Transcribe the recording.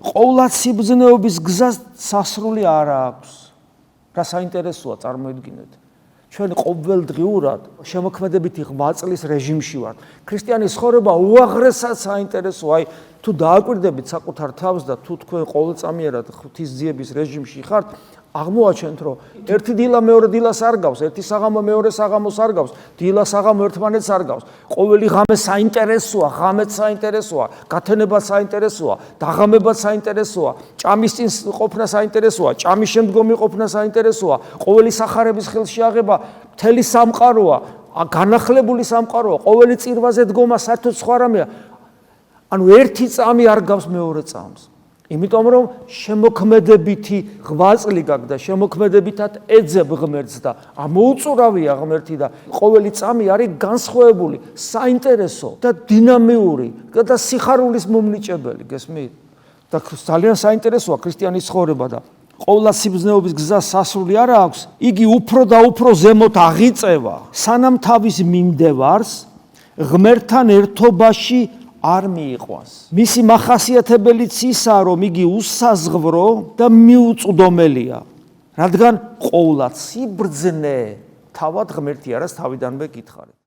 ყოვლად სიბრძნეობის გზას სასრული არ აქვს. რა საინტერესოა წარმოიდგინეთ. ჩვენ ყოველდღიურად შემოქმედებითი 8 წლის რეჟიმში ვართ. ქრისტიანის ცხოვრება უაღრესად საინტერესოა. აი თუ დააკვირდებით საკუთარ თავს და თუ თქვენ ყოველწამიერად ღვთისძიების რეჟიმში ხართ, აღმოაჩენთ, რომ ერთი დილა მეორე დილას არ გავს, ერთი საღამო მეორე საღამოს არ გავს, დილა საღამო ერთმანეთს არ გავს. ყოველი ღამე საინტერესოა, ღამეც საინტერესოა, გათენება საინტერესოა, დაღამება საინტერესოა, ჭამის წინ ყოფნა საინტერესოა, ჭამის შემდგომი ყოფნა საინტერესოა, ყოველი სახარების ხელში აღება მთელი სამყაროა, განახლებული სამყაროა, ყოველი წირვაზე დგომა საერთოდ სხვა რამეა. ანუ ერთი წამი არ გავს მეორე წამს. იმიტომ რომ შემოქმედებითი 8 წლი გაქვს და შემოქმედებითად ეძებ ღმერთს და ამოუწურავია ღმერთი და ყოველი წამი არის განსხვავებული, საინტერესო და დინამიური და სიხარულის მომნიჭებელი, გესმით? და ძალიან საინტერესოა ქრისტიანის ცხოვრება და ყოვლად სიბრძნეობის გზას სასრული არ აქვს, იგი უფრო და უფრო ზემოთ აღიწევა, სანამ თავის მიმდევარს ღმერთთან ერთობაში არ მიიყვანს. მისი მახასიათებელიც ისაა, რომ იგი უსაზღვრო და მიუწვდომელია, რადგან ყოვლად სიბრძნე თავად ღმერთი არას თავიდანვე გითხარით.